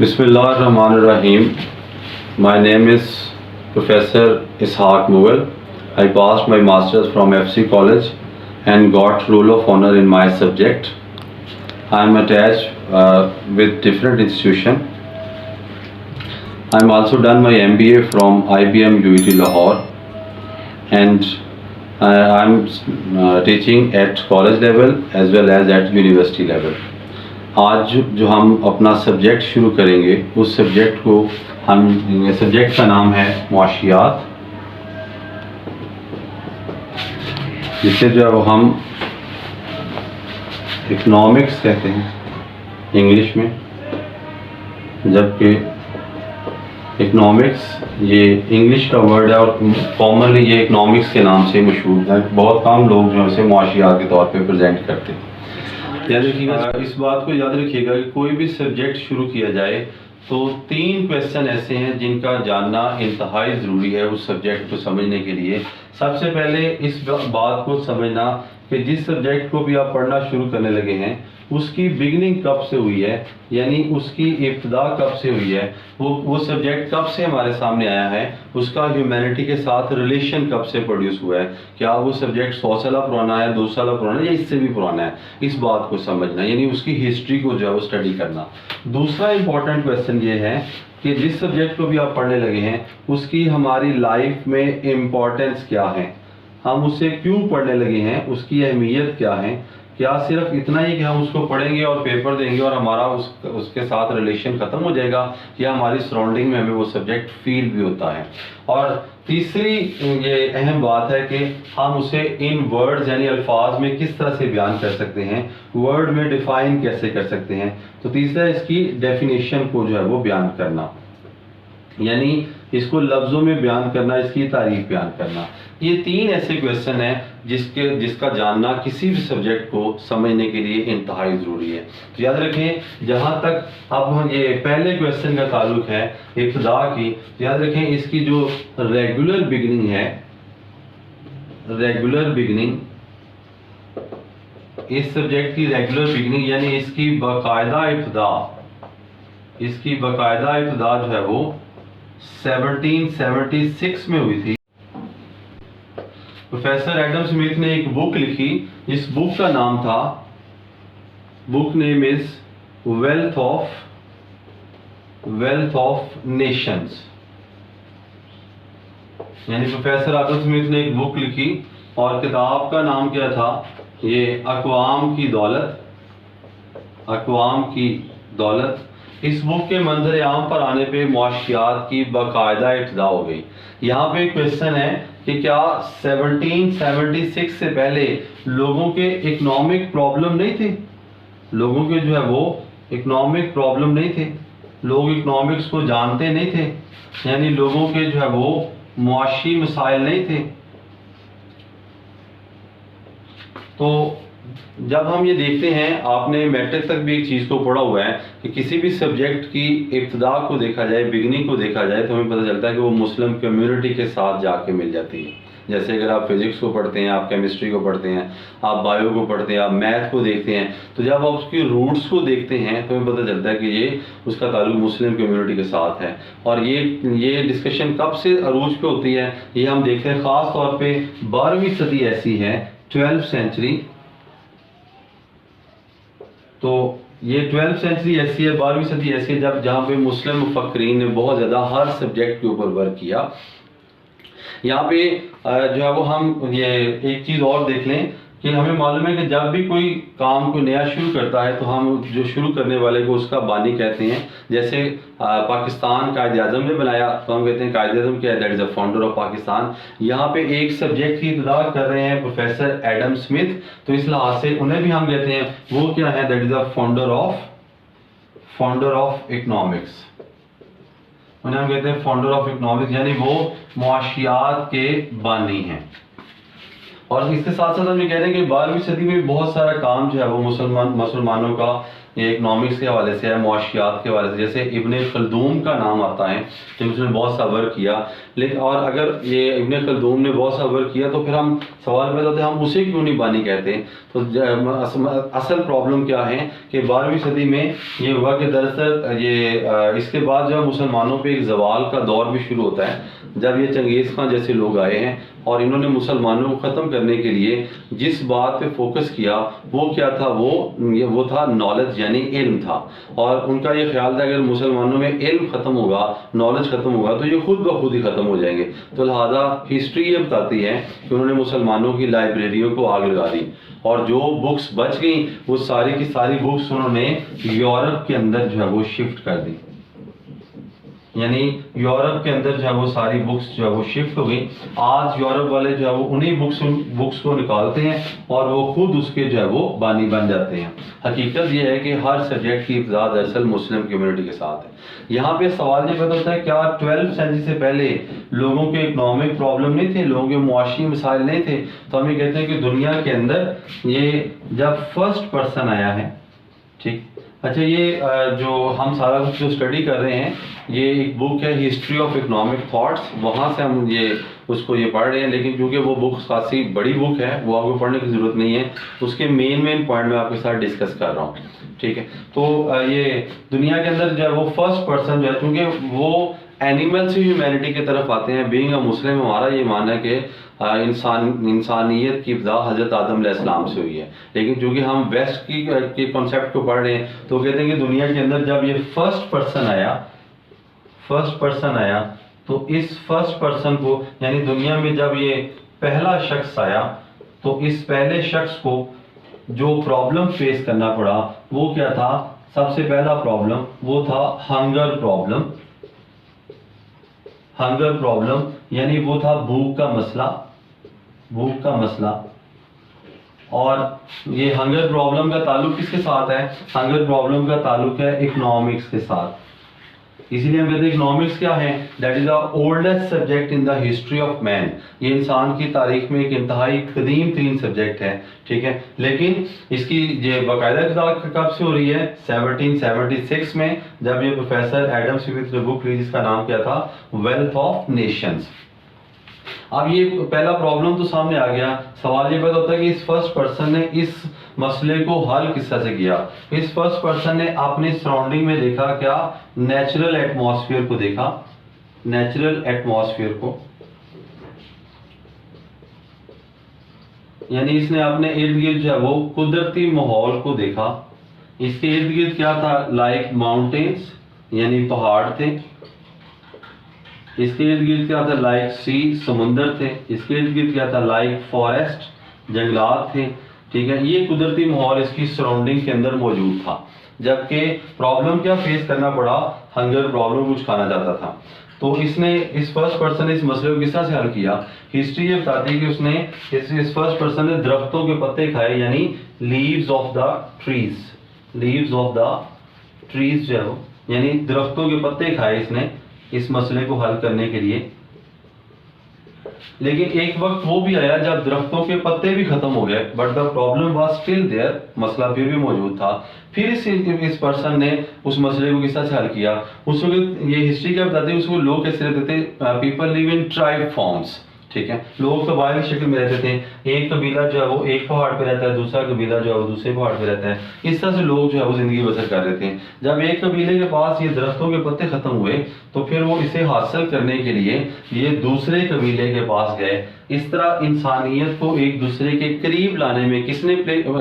Bismillahirrahmanirrahim. My name is Professor Ishaq Mughal. I passed my masters from FC College and got Roll of Honor in my subject. I am attached with different institution. I am also done my MBA from IBM UET Lahore, and I am teaching at college level as well as at university level. आज जो हम अपना subject शुरू करेंगे उस subject को subject का नाम है मुआशियात, जिसे जो है वो हम इकोनॉमिक्स कहते हैं इंग्लिश में, जबकि इकोनॉमिक्स ये इंग्लिश का वर्ड है और कॉमनली ये इकोनॉमिक्स के नाम से मशहूर है। बहुत कम लोग जो है इसे मुआशियात के तौर पे प्रेजेंट करते हैं। याद रखिएगा, इस बात को याद रखिएगा कि कोई भी सब्जेक्ट शुरू किया जाए तो 3 क्वेश्चन ऐसे हैं जिनका जानना इंतहाई ज़रूरी है उस सब्जेक्ट को समझने के लिए। सबसे पहले इस बात को समझना कि जिस सब्जेक्ट को भी आप पढ़ना शुरू करने लगे हैं उसकी बिगनिंग कब से हुई है, यानी उसकी इब्तिदा कब से हुई है, वो सब्जेक्ट कब से हमारे सामने आया है, उसका ह्यूमैनिटी के साथ रिलेशन कब से प्रोड्यूस हुआ है, क्या वो सब्जेक्ट 100 साल पुराना है, 2 साल पुराना है या इससे भी पुराना है, इस बात को समझना, यानी उसकी हिस्ट्री को जो है वो स्टडी करना। दूसरा इंपॉर्टेंट क्वेश्चन ये है कि जिस सब्जेक्ट को भी आप पढ़ने लगे हैं उसकी हमारी लाइफ में इम्पॉर्टेंस क्या है, हम उसे क्यों पढ़ने लगे हैं, उसकी अहमियत क्या है। क्या सिर्फ इतना ही कि हम उसको पढ़ेंगे और पेपर देंगे और हमारा उसके साथ रिलेशन ख़त्म हो जाएगा, या हमारी सराउंडिंग में हमें वो सब्जेक्ट फील भी होता है। और तीसरी ये अहम बात है कि हम उसे इन वर्ड्स यानी अल्फाज में किस तरह से बयान कर सकते हैं, वर्ड में डिफाइन कैसे कर सकते हैं। तो तीसरा इसकी डेफिनेशन को जो है वो बयान करना, यानी इसको लफ्ज़ों में बयान करना, इसकी तारीफ बयान करना। ये 3 ऐसे क्वेश्चन हैं जिसका जानना किसी भी सब्जेक्ट को समझने के लिए इंतहाई ज़रूरी है। तो याद रखें, जहाँ तक अब ये पहले क्वेश्चन का ताल्लुक है इब्तिदा की, तो याद रखें इसकी जो रेगुलर बिगनिंग है, रेगुलर बिगनिंग, इस सब्जेक्ट की रेगुलर बिगनिंग यानी इसकी बाकायदा इब्तिदा, इसकी बाकायदा इब्तिदा जो है वो 1776 में हुई थी। प्रोफेसर एडम स्मिथ ने एक बुक लिखी, इस बुक का नाम था, book name is wealth of Nations. यानी प्रोफेसर एडम स्मिथ ने एक बुक लिखी और किताब का नाम क्या था, ये अक़वाम की दौलत, अक़वाम की दौलत। इस बुक के मंजर आम पर आने पे मुआशियात की बाकायदा इब्तिदा हो गई। यहाँ पे क्वेश्चन है कि क्या 1776 से पहले लोगों के इकोनॉमिक प्रॉब्लम नहीं थे, लोगों के जो है वो इकोनॉमिक प्रॉब्लम नहीं थे, लोग इकोनॉमिक्स को जानते नहीं थे, यानी लोगों के जो है वो मुआशी मसाइल नहीं थे। तो जब हम ये देखते हैं, आपने मैट्रिक तक भी एक चीज़ को पढ़ा हुआ है कि किसी भी सब्जेक्ट की इब्तिदा को देखा जाए, बिगनिंग को देखा जाए, तो हमें पता चलता है कि वो मुस्लिम कम्युनिटी के साथ जाके मिल जाती है। जैसे अगर आप फिजिक्स को पढ़ते हैं, आप केमिस्ट्री को पढ़ते हैं, आप बायो को पढ़ते हैं, आप मैथ को देखते हैं, तो जब आप उसकी रूट्स को देखते हैं तो हमें पता चलता है कि ये उसका ताल्लुक मुस्लिम कम्युनिटी के साथ है। और ये डिस्कशन कब से अरूज पे होती है, ये हम देखते हैं ख़ास तौर पे 12वीं सदी ऐसी है, 12th सेंचुरी। तो ये 12th सेंचुरी ऐसी है, 12वीं सदी ऐसी है जहाँ पे मुस्लिम मुफक्रीन ने बहुत ज़्यादा हर सब्जेक्ट के ऊपर वर्क किया। यहाँ पे जो है वो हम ये एक चीज़ और देख लें कि हमें मालूम है कि जब भी कोई काम को नया शुरू करता है तो हम जो शुरू करने वाले को उसका बानी कहते हैं। जैसे पाकिस्तान कायद-ए-आज़म ने बनाया तो हम कहते हैं कायद-ए-आज़म क्या है, that is the founder of Pakistan. यहाँ पे एक सब्जेक्ट की इब्तिदा कर रहे हैं प्रोफेसर एडम स्मिथ, तो इस लिहाज से उन्हें भी हम कहते हैं वो क्या है, that is the founder of economics. उन्हें हम कहते हैं फाउंडर ऑफ इकोनॉमिक्स, यानी वो मुआशियात के बानी हैं। और इसके साथ साथ हम ये कह रहे हैं कि 12वीं सदी में बहुत सारा काम जो है वो मुसलमानों का ये इकनॉमिक्स के हवाले से है, मुआशियात के हवाले से। जैसे इब्ने खल्दून का नाम आता है तो उसने बहुत सा वर्क किया, लेकिन और अगर ये इब्ने खल्दून ने बहुत सा वर्क किया तो फिर हम सवाल पैदा होता है हम उसे क्यों नहीं बानी कहते। तो असल प्रॉब्लम क्या है कि 12वीं सदी में ये हुआ कि दरअसल ये इसके बाद जब मुसलमानों पे एक जवाल का दौर भी शुरू होता है, जब ये चंगेज़ खान जैसे लोग आए हैं और इन्होंने मुसलमानों को ख़त्म करने के लिए जिस बात पे फोकस किया वो क्या था, वो था नॉलेज यानी इल्म था। और उनका ये ख्याल था अगर मुसलमानों में इल्म ख़त्म होगा, नॉलेज ख़त्म होगा तो ये खुद ब खुद ही ख़त्म हो जाएंगे। तो लिहाजा हिस्ट्री ये बताती है कि उन्होंने मुसलमानों की लाइब्रेरियों को आग लगा दी और जो बुक्स बच गई वो सारी की सारी बुक्स उन्होंने यूरोप के अंदर जो है वो शिफ्ट कर दी। यानी यूरोप के अंदर जो है वो सारी बुक्स जो है वो शिफ्ट हो गई। आज यूरोप वाले जो है वो उन्हीं बुक्स को निकालते हैं और वो खुद उसके जो है वो बानी बन जाते हैं। हकीकत ये है कि हर सब्जेक्ट की इब्तिदा दरअसल मुस्लिम कम्युनिटी के साथ है। यहाँ पे सवाल ये पैदा होता है क्या 12वीं सेंचुरी से पहले लोगों के इकनॉमिक प्रॉब्लम नहीं थे, लोगों के मुआशी मसाइल नहीं थे? तो हम ये कहते हैं कि दुनिया के अंदर ये जब फर्स्ट पर्सन आया है, ठीक। अच्छा, ये जो हम सारा कुछ जो स्टडी कर रहे हैं ये एक बुक है हिस्ट्री ऑफ इकोनॉमिक थॉट्स, वहाँ से हम ये पढ़ रहे हैं। लेकिन क्योंकि वो बुक खासी बड़ी बुक है वो आपको पढ़ने की ज़रूरत नहीं है, उसके मेन पॉइंट मैं आपके साथ डिस्कस कर रहा हूँ, ठीक है। तो ये दुनिया के अंदर जो है वो फर्स्ट पर्सन जो है, क्योंकि वो एनिमल से ह्यूमैनिटी की तरफ आते हैं। बीइंग अ मुस्लिम हमारा ये मानना है कि इंसानियत की इब्तिदा हज़रत आदम अलैहिस्सलाम से हुई है। लेकिन चूँकि हम वेस्ट के कॉन्सेप्ट को पढ़ रहे हैं तो कहते हैं कि दुनिया के अंदर जब ये फर्स्ट पर्सन आया तो इस फर्स्ट पर्सन को यानी दुनिया में जब ये पहला शख्स आया तो इस पहले शख्स को जो प्रॉब्लम फेस करना पड़ा वो क्या था? सबसे पहला प्रॉब्लम वो था हंगर प्रॉब्लम, यानी वो था भूख का मसला। और ये हंगर प्रॉब्लम का ताल्लुक किसके साथ है? हंगर प्रॉब्लम का ताल्लुक है इकोनॉमिक्स के साथ। इसीलिए हम कहते हैं इकोनॉमिक्स क्या है? That is the oldest subject in the history of man. ये इंसान की तारीख में एक इंतहाई कदीम तरीन सब्जेक्ट है, ठीक है। लेकिन इसकी ये बाकायदा किताब कब से हो रही है? 1776 में, जब ये प्रोफेसर एडम स्मिथ ने बुक ली जिसका नाम क्या था? Wealth of Nations. अब ये पहला प्रॉब्लम तो सामने आ गया। सवाल ये पैदा होता है कि इस फर्स्ट पर्सन ने इस मसले को हल किस तरह से किया? इस फर्स्ट पर्सन ने अपने सराउंडिंग में देखा क्या? नेचुरल एटमॉस्फेयर को देखा, यानी इसने अपने इर्द गिर्द जो है वो कुदरती माहौल को देखा। इसके इर्द गिर्द क्या था? लाइक माउंटेन्स यानी पहाड़ थे। इसके इर्द गिर्द क्या था? लाइक सी समुंदर थे। इसके इर्द गिर्द क्या था? लाइक फॉरेस्ट जंगलात थे, ठीक है। ये कुदरती माहौल इसकी सराउंडिंग के अंदर मौजूद था। जबकि प्रॉब्लम क्या फेस करना पड़ा? हंगर प्रॉब्लम, कुछ खाना चाहता था। तो इस फर्स्ट पर्सन ने इस मसले को किस तरह से हल किया? हिस्ट्री ये बताती है कि उसने इस फर्स्ट पर्सन ने दरख्तों के पत्ते खाए, यानी लीव्स ऑफ द ट्रीज जो है वो, यानी दरख्तों के पत्ते खाए इसने इस मसले को हल करने के लिए। लेकिन एक वक्त वो भी आया जब दरख्तों के पत्ते भी खत्म हो गए, but the problem was still there, मसला फिर भी मौजूद था। फिर इस पर्सन ने उस मसले को किस तरह से हल किया? उस वक्त ये हिस्ट्री क्या बताती है, उसको लोग कैसे रहते थे? People live in tribe forms, ठीक है। लोग कबाइल की शक्ल में रहते थे। एक कबीला जो है वो एक पहाड़ पे रहता है, दूसरा कबीला जो है वो दूसरे पहाड़ पे रहता है। इस तरह से लोग जो है वो जिंदगी बसर कर रहे थे। जब एक कबीले के पास ये दरख्तों के पत्ते खत्म हुए तो फिर वो इसे हासिल करने के लिए ये दूसरे कबीले के पास गए। इस तरह इंसानियत को एक दूसरे के करीब लाने में किसने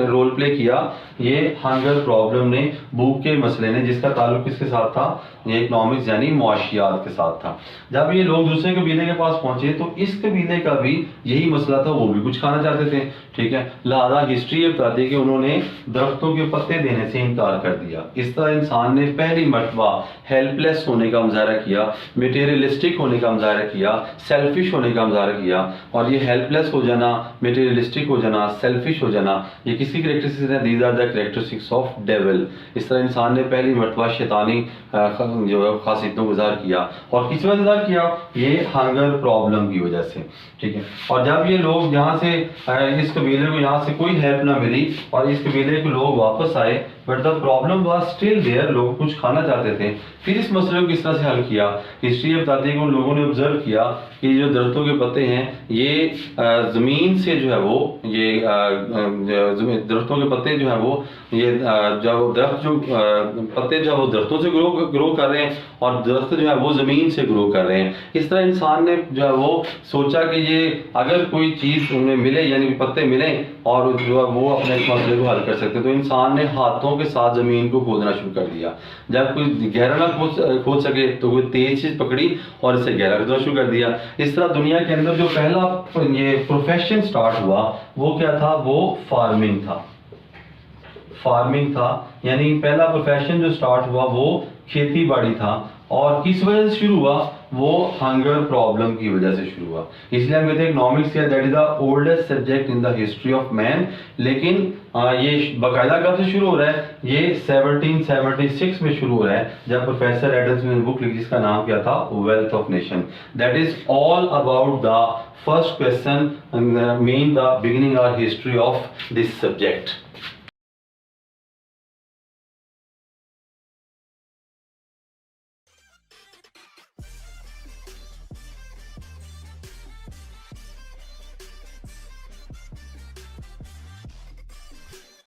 रोल प्ले किया? ये हंगर प्रॉब्लम ने, भूख के मसले ने, जिसका ताल्लुक किसके साथ था? ये इकोनॉमिक्स यानी मुआशियात के साथ था। जब ये लोग दूसरे कबीले के पास पहुंचे तो इस कबीले का भी यही मसला था, वो भी कुछ खाना चाहते थे, ठीक है। लिहाजा हिस्ट्री ये बताती है कि उन्होंने दरख्तों के पत्ते देने से इनकार कर दिया। इस तरह इंसान ने पहली मर्तबा हेल्पलेस होने का मुजाहरा किया, मटेरियलिस्टिक होने का मुजाहरा किया, सेल्फिश होने का मुजाहरा किया। और ये हेल्पलेस हो जाना, मटेरियलिस्टिक हो जाना, सेल्फिश हो जाना, ये किसी कैरेक्टरिस्टिक्स हैं? These are the characteristics of devil. इस तरह इंसान ने पहली मर्तबा शैतानी जो है खासियतों को ज़ाहिर किया। और किस वजह से ज़ाहिर किया? ये हंगर प्रॉब्लम की वजह से, ठीक है। और जब ये लोग यहाँ से इस कबीले को यहाँ से कोई हेल्प ना मिली और इस कबीले के लोग वापस आए but the problem was still there, लोग कुछ खाना चाहते थे। फिर इस मसले को किस तरह से हल किया, हिस्ट्री ये बताती है कि उन लोगों ने ऑब्जर्व किया कि जो दरख्तों के पत्ते हैं ये ज़मीन से जो है वो ये दरख्तों के पत्ते जो है वो ये जब दरख्त जो पत्ते जो है वो दरख्तों से ग्रो कर रहे हैं और दरख्त जो है वो ज़मीन से ग्रो कर रहे हैं। इस तरह इंसान ने जो है वो सोचा कि ये अगर कोई चीज़ उन्हें मिले यानी कि पत्ते मिलें और जो है वो अपने इस मसले को हल कर सकते, तो इंसान ने हाथों के साथ ज़मीन को खोदना शुरू कर दिया। जब कोई गहरा ना खोद सके तो कोई तेज चीज़ पकड़ी और इसे गहरा खोदना शुरू कर दिया। इस तरह दुनिया के अंदर जो पहला ये प्रोफेशन स्टार्ट हुआ वो क्या था, वो फार्मिंग था। फार्मिंग था यानी पहला प्रोफेशन जो स्टार्ट हुआ वो खेती बाड़ी था। और किस वजह से शुरू हुआ, वो हंगर प्रॉब्लम की वजह से शुरू हुआ। इसलिए हम कहते हैं economics that is the oldest subject in the history of man. लेकिन ये बाकायदा कब से शुरू हो रहा है, ये 1776 में शुरू हो रहा है जब प्रोफेसर एडम्स ने बुक लिखी जिसका नाम क्या था, wealth of nation. That is all about the first question mean the beginning और हिस्ट्री ऑफ दिस सब्जेक्ट।